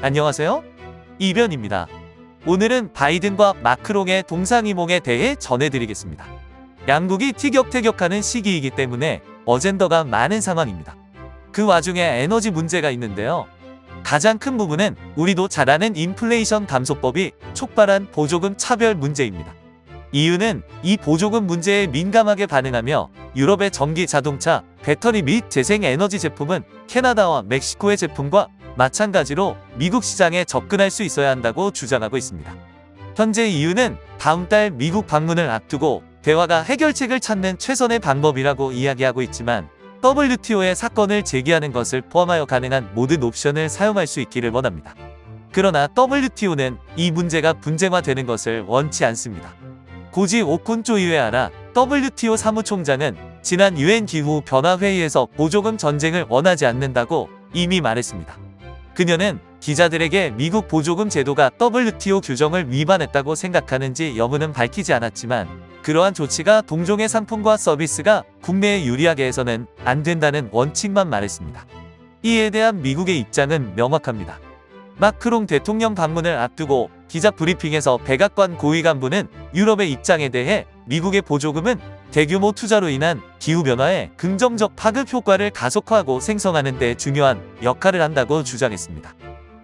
안녕하세요. 이변입니다. 오늘은 바이든과 마크롱의 동상이몽에 대해 전해드리겠습니다. 양국이 티격태격하는 시기이기 때문에 어젠더가 많은 상황입니다. 그 와중에 에너지 문제가 있는데요. 가장 큰 부분은 우리도 잘 아는 인플레이션 감소법이 촉발한 보조금 차별 문제입니다. 이유는 이 보조금 문제에 민감하게 반응하며 유럽의 전기 자동차, 배터리 및 재생에너지 제품은 캐나다와 멕시코의 제품과 마찬가지로 미국 시장에 접근할 수 있어야 한다고 주장하고 있습니다. 현재 이유는 다음 달 미국 방문을 앞두고 대화가 해결책을 찾는 최선의 방법이라고 이야기하고 있지만 WTO에 사건을 제기하는 것을 포함하여 가능한 모든 옵션을 사용할 수 있기를 원합니다. 그러나 WTO는 이 문제가 분쟁화되는 것을 원치 않습니다. 고지 오콘조 이웨아라 WTO 사무총장은 지난 UN 기후변화회의에서 보조금 전쟁을 원하지 않는다고 이미 말했습니다. 그녀는 기자들에게 미국 보조금 제도가 WTO 규정을 위반했다고 생각하는지 여부는 밝히지 않았지만 그러한 조치가 동종의 상품과 서비스가 국내에 유리하게 해서는 안 된다는 원칙만 말했습니다. 이에 대한 미국의 입장은 명확합니다. 마크롱 대통령 방문을 앞두고 기자 브리핑에서 백악관 고위 간부는 유럽의 입장에 대해 미국의 보조금은 대규모 투자로 인한 기후변화에 긍정적 파급 효과를 가속화하고 생성하는 데 중요한 역할을 한다고 주장했습니다.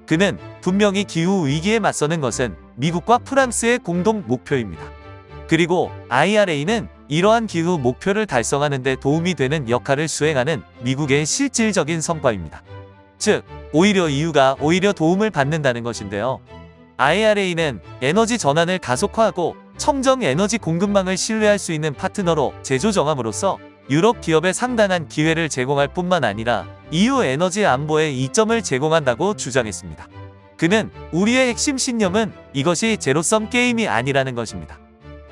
그는 분명히 기후 위기에 맞서는 것은 미국과 프랑스의 공동 목표입니다. 그리고 IRA는 이러한 기후 목표를 달성하는 데 도움이 되는 역할을 수행하는 미국의 실질적인 성과입니다. 즉, 오히려 도움을 받는다는 것인데요. IRA는 에너지 전환을 가속화하고 청정 에너지 공급망을 신뢰할 수 있는 파트너로 재조정함으로써 유럽 기업에 상당한 기회를 제공할 뿐만 아니라 EU 에너지 안보에 이점을 제공한다고 주장했습니다. 그는 우리의 핵심 신념은 이것이 제로섬 게임이 아니라는 것입니다.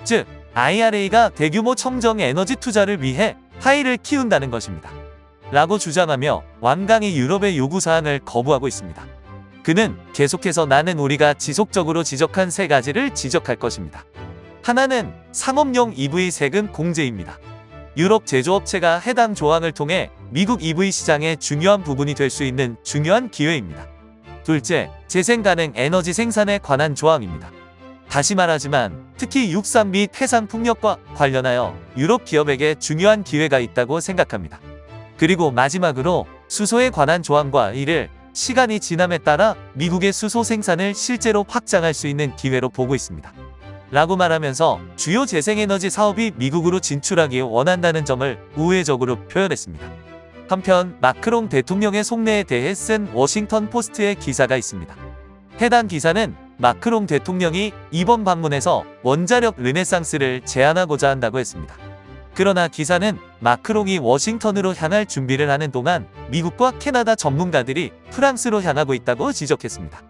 즉, IRA가 대규모 청정 에너지 투자를 위해 파이를 키운다는 것입니다. 라고 주장하며 완강히 유럽의 요구사항을 거부하고 있습니다. 그는 계속해서 나는 우리가 지속적으로 지적한 세 가지를 지적할 것입니다. 하나는 상업용 EV 세금 공제입니다. 유럽 제조업체가 해당 조항을 통해 미국 EV 시장의 중요한 부분이 될 수 있는 중요한 기회입니다. 둘째, 재생 가능 에너지 생산에 관한 조항입니다. 다시 말하지만 특히 육상 및 해상 풍력과 관련하여 유럽 기업에게 중요한 기회가 있다고 생각합니다. 그리고 마지막으로 수소에 관한 조항과 이를 시간이 지남에 따라 미국의 수소 생산을 실제로 확장할 수 있는 기회로 보고 있습니다. 라고 말하면서 주요 재생에너지 사업이 미국으로 진출하기 원한다는 점을 우회적으로 표현했습니다. 한편 마크롱 대통령의 속내에 대해 쓴 워싱턴 포스트의 기사가 있습니다. 해당 기사는 마크롱 대통령이 이번 방문에서 원자력 르네상스를 제안하고자 한다고 했습니다. 그러나 기사는 마크롱이 워싱턴으로 향할 준비를 하는 동안 미국과 캐나다 전문가들이 프랑스로 향하고 있다고 지적했습니다.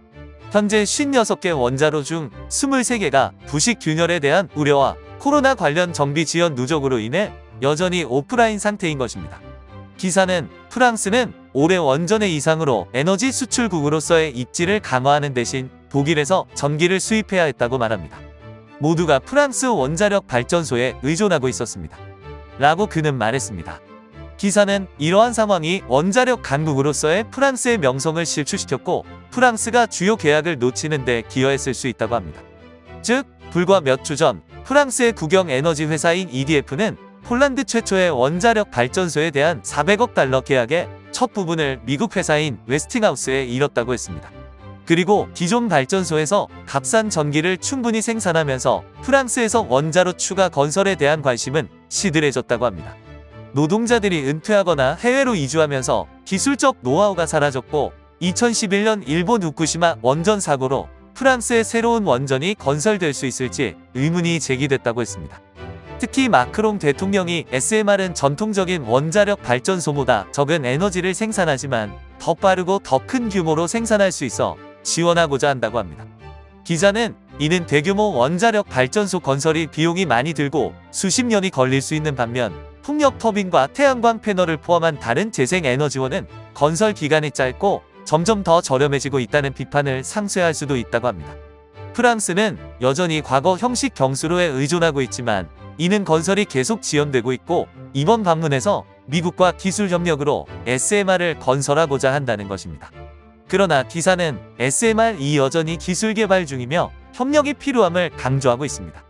현재 56개 원자로 중 23개가 부식 균열에 대한 우려와 코로나 관련 정비 지연 누적으로 인해 여전히 오프라인 상태인 것입니다. 기사는 프랑스는 올해 원전의 이상으로 에너지 수출국으로서의 입지를 강화하는 대신 독일에서 전기를 수입해야 했다고 말합니다. 모두가 프랑스 원자력 발전소에 의존하고 있었습니다. 라고 그는 말했습니다. 기사는 이러한 상황이 원자력 강국으로서의 프랑스의 명성을 실추시켰고 프랑스가 주요 계약을 놓치는 데 기여했을 수 있다고 합니다. 즉, 불과 몇 주 전 프랑스의 국영 에너지 회사인 EDF는 폴란드 최초의 원자력 발전소에 대한 400억 달러 계약의 첫 부분을 미국 회사인 웨스팅하우스에 잃었다고 했습니다. 그리고 기존 발전소에서 값싼 전기를 충분히 생산하면서 프랑스에서 원자로 추가 건설에 대한 관심은 시들해졌다고 합니다. 노동자들이 은퇴하거나 해외로 이주하면서 기술적 노하우가 사라졌고 2011년 일본 후쿠시마 원전 사고로 프랑스의 새로운 원전이 건설될 수 있을지 의문이 제기됐다고 했습니다. 특히 마크롱 대통령이 SMR은 전통적인 원자력 발전소보다 적은 에너지를 생산하지만 더 빠르고 더 큰 규모로 생산할 수 있어 지원하고자 한다고 합니다. 기자는 이는 대규모 원자력 발전소 건설이 비용이 많이 들고 수십 년이 걸릴 수 있는 반면 풍력 터빈과 태양광 패널을 포함한 다른 재생에너지원은 건설 기간이 짧고 점점 더 저렴해지고 있다는 비판을 상쇄할 수도 있다고 합니다. 프랑스는 여전히 과거 형식 경수로에 의존하고 있지만 이는 건설이 계속 지연되고 있고 이번 방문에서 미국과 기술 협력으로 SMR을 건설하고자 한다는 것입니다. 그러나 기사는 SMR이 여전히 기술 개발 중이며 협력이 필요함을 강조하고 있습니다.